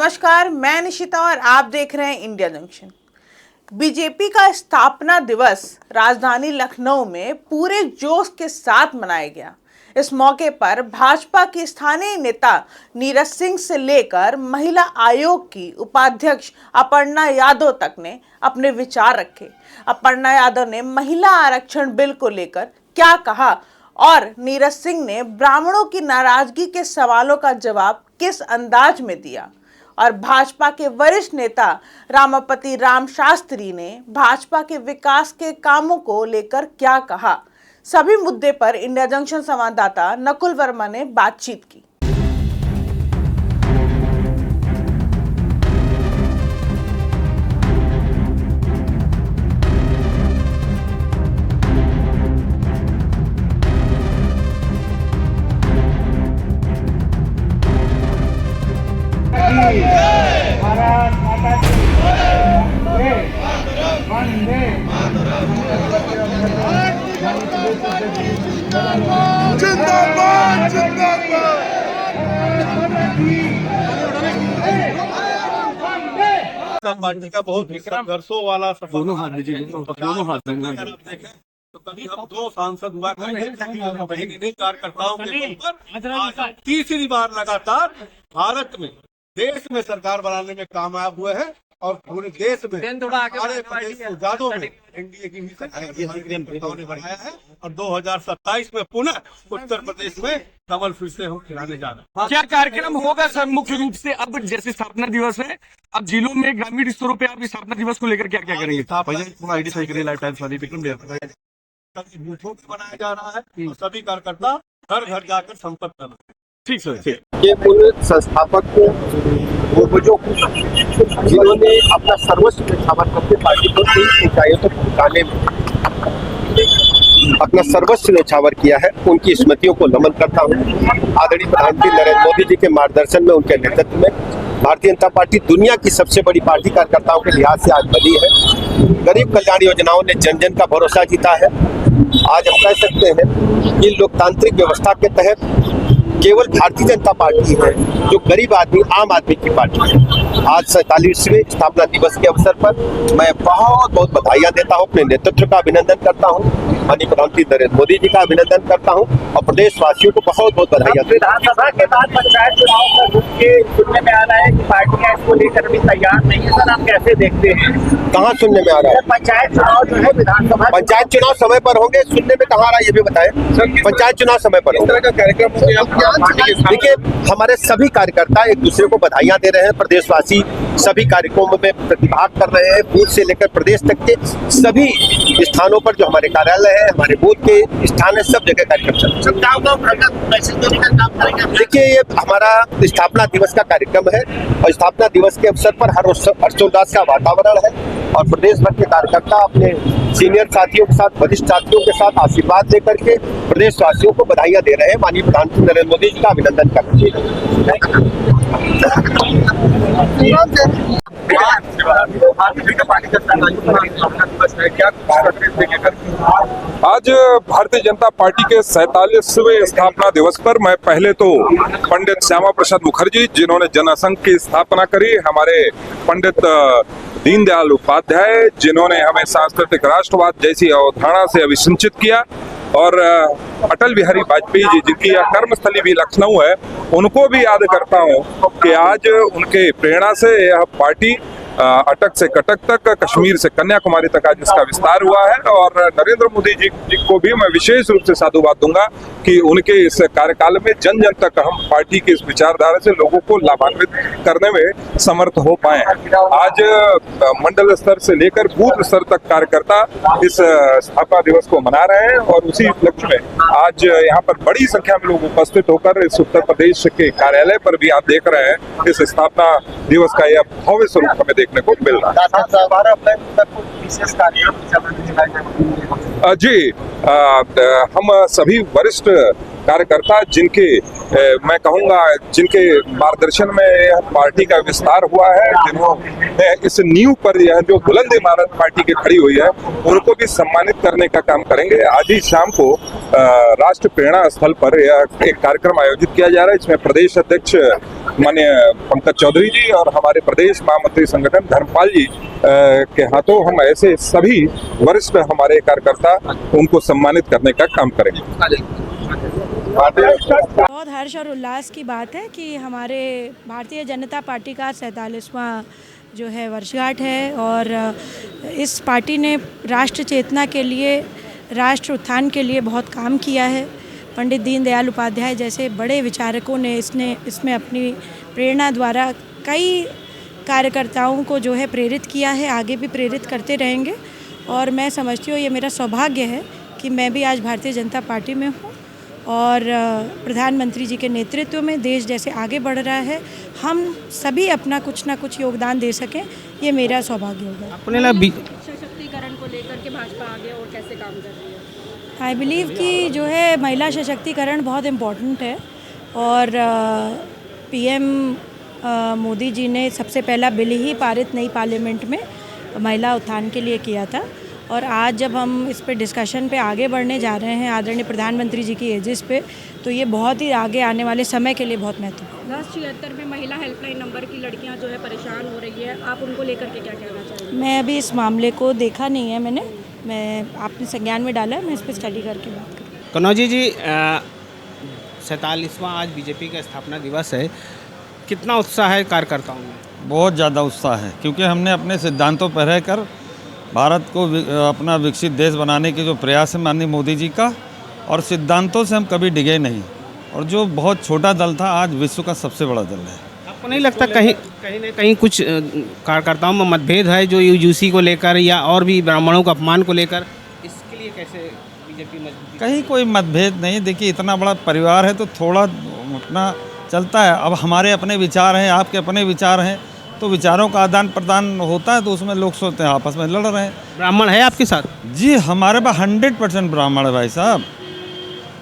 नमस्कार, मैं निशिता और आप देख रहे हैं इंडिया जंक्शन। बीजेपी का स्थापना दिवस राजधानी लखनऊ में पूरे जोश के साथ मनाया गया। इस मौके पर भाजपा की स्थानीय नेता नीरज सिंह से लेकर महिला आयोग की उपाध्यक्ष अपर्णा यादव तक ने अपने विचार रखे। अपर्णा यादव ने महिला आरक्षण बिल को लेकर क्या कहा और नीरज सिंह ने ब्राह्मणों की नाराजगी के सवालों का जवाब किस अंदाज में दिया, और भाजपा के वरिष्ठ नेता रामापति राम शास्त्री ने भाजपा के विकास के कामों को लेकर क्या कहा, सभी मुद्दे पर इंडिया जंक्शन संवाददाता नकुल वर्मा ने बातचीत की। भारत माता की जय। वंदे जिंदाबाद जिंदाबाद। पार्टी का बहुत संघर्षों वाला सफर। दोनों हाथ देखें तो कभी हम दो सांसद हुआ करेंगे कार्यकर्ताओं के ऊपर तीसरी बार लगातार भारत में देश में सरकार बनाने में कामयाब हुए हैं और पूरे देश में सारे प्रदेश जादों में एनडीए की भी सरकार ने बढ़ाया है और 2027 में पुनः उत्तर प्रदेश में कमल फिर से हम खिलाने जा रहे हैं। क्या कार्यक्रम होगा सर? मुख्य रूप से अब जैसे स्थापना दिवस है, अब जिलों में ग्रामीण स्तरों पे आप स्थापना दिवस को लेकर क्या क्या करेंगे? बूथों को बनाया जा रहा है और सभी कार्यकर्ता घर घर जाकर संपर्क कर रहे हैं। ठीक सर। ये मूल संस्थापक पूर्वजों जिन्होंने अपना सर्वस्व न्यौछावर करके पार्टी को 3 ऊंचाइयों तक पहुंचाने में अपना सर्वस्व न्यौछावर किया है, उनकी स्मृतियों को नमन करता हूँ। आदरणीय प्रधानमंत्री नरेंद्र मोदी जी के मार्गदर्शन में, उनके नेतृत्व में भारतीय जनता पार्टी दुनिया की सबसे बड़ी पार्टी कार्यकर्ताओं के लिहाज से आज बनी है। गरीब कल्याण योजनाओं ने जन जन का भरोसा जीता है। आज हम कह सकते हैं कि लोकतांत्रिक व्यवस्था के तहत केवल भारतीय जनता पार्टी है जो गरीब आदमी, आम आदमी की पार्टी है। आज 47वें स्थापना दिवस के अवसर पर मैं बहुत बहुत बधाइयां देता हूं, अपने नेतृत्व का अभिनंदन करता हूं, माननीय प्रधानमंत्री नरेंद्र मोदी जी का अभिनंदन करता हूं और प्रदेशवासियों को बहुत बहुत बधाइयां। विधानसभा के बाद पंचायत चुनाव का रुख के सुनने में आ रहा है कि पार्टियां इसको लेकर अभी तैयार नहीं है। सर, आप कैसे देखते हैं? कहाँ सुनने में आ रहा है? पंचायत चुनाव जो है विधानसभा, पंचायत चुनाव समय पर होंगे, सुनने में कहाँ आ रहा है ये भी बताएं। पंचायत चुनाव समय पर होंगे। देखिए, हमारे सभी कार्यकर्ता एक दूसरे को बधाइयां दे रहे हैं। प्रदेशवासी सभी कार्यक्रमों में प्रतिभाग कर रहे हैं। बूथ से लेकर प्रदेश तक के सभी स्थानों पर जो हमारे कार्यालय है, हमारे बूथ के स्थान है, सब जगह कार्यक्रम चल रहा है। देखिए, ये हमारा स्थापना दिवस का कार्यक्रम है और स्थापना दिवस के अवसर पर हर्षोल्लास का वातावरण है और प्रदेश भर के कार्यकर्ता अपने सीनियर साथियों के साथ, वरिष्ठ साथियों के साथ आशीर्वाद लेकर के प्रदेशवासियों को बधाइयां दे रहे हैं। माननीय प्रधानमंत्री नरेंद्र मोदी जी का अभिनंदन करते हैं। आज भारतीय जनता पार्टी के 47वें स्थापना दिवस पर मैं पहले तो पंडित श्यामा प्रसाद मुखर्जी, जिन्होंने जनसंघ की स्थापना करी, हमारे पंडित दीनदयाल उपाध्याय, जिन्होंने हमें सांस्कृतिक राष्ट्रवाद जैसी अवधारणा से अभिसंचित किया, और अटल बिहारी वाजपेयी जी, जिनकी यह कर्मस्थली भी लखनऊ है, उनको भी याद करता हूँ कि आज उनके प्रेरणा से यह पार्टी अटक से कटक तक, कश्मीर से कन्याकुमारी तक आज इसका विस्तार हुआ है। और नरेंद्र मोदी जी को भी मैं विशेष रूप से साधुवाद दूंगा कि उनके इस कार्यकाल में जन जन तक हम पार्टी की इस विचारधारा से लोगों को लाभान्वित करने में समर्थ हो पाए हैं। आज मंडल स्तर से लेकर बूथ स्तर तक कार्यकर्ता इस स्थापना दिवस को मना रहे हैं और उसी उपलक्ष्य में आज यहाँ पर बड़ी संख्या में लोग उपस्थित होकर इस उत्तर प्रदेश के कार्यालय पर भी आप देख रहे हैं इस स्थापना दिवस का यह भव्य स्वरूप हमें देखने को मिल रहा है। जी, हम सभी वरिष्ठ कार्यकर्ता जिनके मैं कहूँगा जिनके मार्गदर्शन में यह पार्टी का विस्तार हुआ है, जिन्होंने इस नींव पर यह जो बुलंद इमारत पार्टी की खड़ी हुई है, उनको भी सम्मानित करने का काम करेंगे। आज ही शाम को राष्ट्र प्रेरणा स्थल पर यह एक कार्यक्रम आयोजित किया जा रहा है। इसमें प्रदेश अध्यक्ष माननीय पंकज चौधरी जी और हमारे प्रदेश महामंत्री संगठन धर्मपाल जी के हाथों हम ऐसे सभी वरिष्ठ हमारे कार्यकर्ता उनको सम्मानित करने का काम करेंगे। बहुत हर्ष और उल्लास की बात है कि हमारे भारतीय जनता पार्टी का 47वां जो है वर्षगांठ है और इस पार्टी ने राष्ट्र चेतना के लिए, राष्ट्र उत्थान के लिए बहुत काम किया है। पंडित दीनदयाल उपाध्याय जैसे बड़े विचारकों ने इसमें अपनी प्रेरणा द्वारा कई कार्यकर्ताओं को जो है प्रेरित किया है, आगे भी प्रेरित करते रहेंगे। और मैं समझती हूँ ये मेरा सौभाग्य है कि मैं भी आज भारतीय जनता पार्टी में हूँ और प्रधानमंत्री जी के नेतृत्व में देश जैसे आगे बढ़ रहा है, हम सभी अपना कुछ ना कुछ योगदान दे सकें, ये मेरा सौभाग्य होगा। अपने लिए सशक्तिकरण को लेकर के भाजपा आगे और कैसे काम कर रही है? आई बिलीव कि जो है महिला सशक्तिकरण बहुत इम्पोर्टेंट है और पीएम मोदी जी ने सबसे पहला बिल ही पारित नई पार्लियामेंट में महिला उत्थान के लिए किया था और आज जब हम इस पे डिस्कशन पे आगे बढ़ने जा रहे हैं आदरणीय प्रधानमंत्री जी की एजिस पे, तो ये बहुत ही आगे आने वाले समय के लिए बहुत महत्वपूर्ण है। 1076 में महिला हेल्पलाइन नंबर की लड़कियां जो है परेशान हो रही है, आप उनको लेकर के क्या कहना चाहेंगे? मैं अभी इस मामले को देखा नहीं है, मैं आपने संज्ञान में डाला है, मैं इस पर स्टडी करके बात करूँ। कनौजी जी 47वां आज बीजेपी का स्थापना दिवस है, कितना उत्साह है कार्यकर्ताओं में? बहुत ज़्यादा उत्साह है क्योंकि हमने अपने सिद्धांतों पर रहकर भारत को अपना विकसित देश बनाने के जो प्रयास है माननीय मोदी जी का, और सिद्धांतों से हम कभी डिगे नहीं, और जो बहुत छोटा दल था आज विश्व का सबसे बड़ा दल है। आपको नहीं लगता कहीं न कहीं कुछ कार्यकर्ताओं में मतभेद है जो यूजीसी को लेकर या और भी ब्राह्मणों के अपमान को लेकर, इसके लिए कैसे बीजेपी मजबूती? कहीं कोई मतभेद नहीं, देखिए इतना बड़ा परिवार है तो थोड़ा अपना चलता है। अब हमारे अपने विचार हैं, आपके अपने विचार हैं, तो विचारों का आदान प्रदान होता है, तो उसमें लोग सोचते हैं आपस में लड़ रहे हैं। ब्राह्मण है आपके साथ? जी हमारे पास 100% ब्राह्मण है भाई साहब,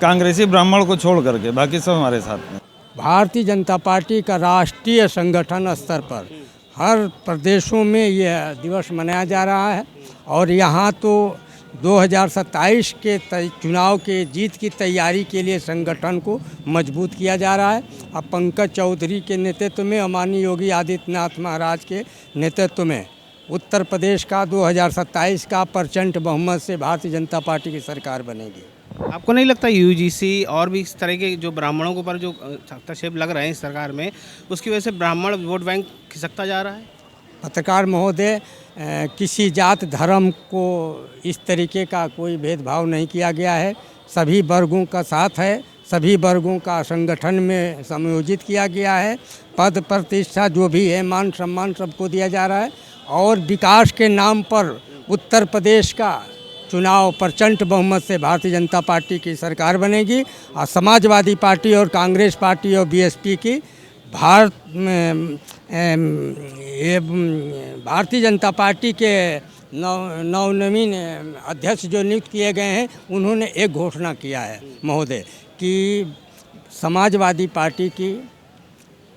कांग्रेसी ब्राह्मण को छोड़ करके बाकी सब हमारे साथ में। भारतीय जनता पार्टी का राष्ट्रीय संगठन स्तर पर हर प्रदेशों में यह दिवस मनाया जा रहा है और यहाँ तो 2027 के चुनाव के जीत की तैयारी के लिए संगठन को मजबूत किया जा रहा है। अब पंकज चौधरी के नेतृत्व में, माननीय योगी आदित्यनाथ महाराज के नेतृत्व में उत्तर प्रदेश का 2027 का प्रचंड बहुमत से भारतीय जनता पार्टी की सरकार बनेगी। आपको नहीं लगता यूजीसी और भी इस तरह के जो ब्राह्मणों के ऊपर जो हस्तक्षेप लग रहे हैं इस सरकार में, उसकी वजह से ब्राह्मण वोट बैंक खिसकता जा रहा है? पत्रकार महोदय, किसी जात धर्म को इस तरीके का कोई भेदभाव नहीं किया गया है, सभी वर्गों का साथ है, सभी वर्गों का संगठन में समायोजित किया गया है। पद प्रतिष्ठा जो भी है, मान सम्मान सबको दिया जा रहा है और विकास के नाम पर उत्तर प्रदेश का चुनाव प्रचंड बहुमत से भारतीय जनता पार्टी की सरकार बनेगी और समाजवादी पार्टी और कांग्रेस पार्टी और बीएसपी की भारतीय जनता पार्टी के नवनवीन अध्यक्ष जो नियुक्त किए गए हैं, उन्होंने एक घोषणा किया है महोदय कि समाजवादी पार्टी की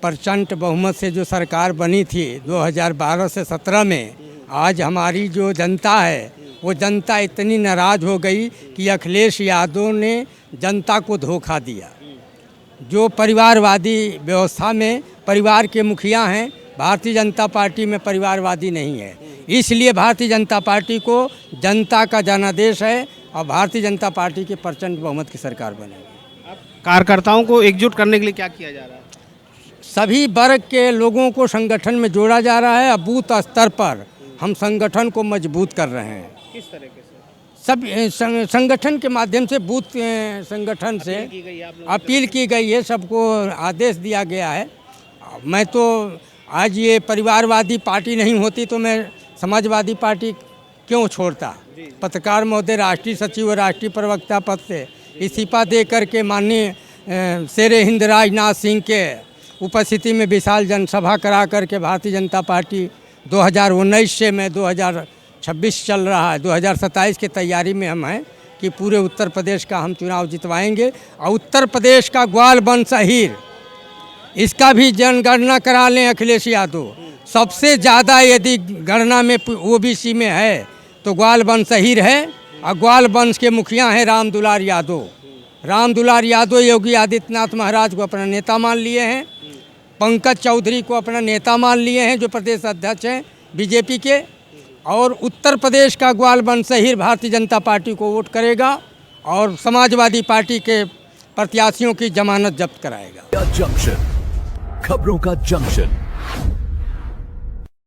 प्रचंड बहुमत से जो सरकार बनी थी 2012 से 17 में, आज हमारी जो जनता है वो जनता इतनी नाराज़ हो गई कि अखिलेश यादव ने जनता को धोखा दिया। जो परिवारवादी व्यवस्था में परिवार के मुखिया हैं, भारतीय जनता पार्टी में परिवारवादी नहीं है, इसलिए भारतीय जनता पार्टी को जनता का जनादेश है और भारतीय जनता पार्टी की प्रचंड बहुमत की सरकार बनेगी। कार्यकर्ताओं को एकजुट करने के लिए क्या किया जा रहा है? सभी वर्ग के लोगों को संगठन में जोड़ा जा रहा है। अब बूथ स्तर पर हम संगठन को मजबूत कर रहे हैं। किस तरीके से? सब संगठन के माध्यम से बूथ संगठन से अपील की गई है, सबको आदेश दिया गया है। मैं तो आज ये परिवारवादी पार्टी नहीं होती तो मैं समाजवादी पार्टी क्यों छोड़ता। पत्रकार महोदय राष्ट्रीय सचिव और राष्ट्रीय प्रवक्ता पद से इस्तीफा दे करके माननीय शेरे हिंद राजनाथ सिंह के उपस्थिति में विशाल जनसभा करा करके भारतीय जनता पार्टी 2019 से मैं 2026 चल रहा है, 2027 की तैयारी में हम हैं कि पूरे उत्तर प्रदेश का हम चुनाव जितवाएंगे। और उत्तर प्रदेश का ग्वाल बंश अहीर, इसका भी जनगणना करा लें अखिलेश यादव। सबसे ज़्यादा यदि गणना में ओबीसी में है तो ग्वाल वंश अहीर है, और ग्वाल वंश के मुखिया हैं राम दुलार यादव। राम दुलार यादव योगी आदित्यनाथ महाराज को अपना नेता मान लिए हैं, पंकज चौधरी को अपना नेता मान लिए हैं जो प्रदेश अध्यक्ष हैं बीजेपी के, और उत्तर प्रदेश का ग्वाल वंश अहीर भारतीय जनता पार्टी को वोट करेगा और समाजवादी पार्टी के प्रत्याशियों की जमानत जब्त कराएगा। जंक्शन, खबरों का जंक्शन।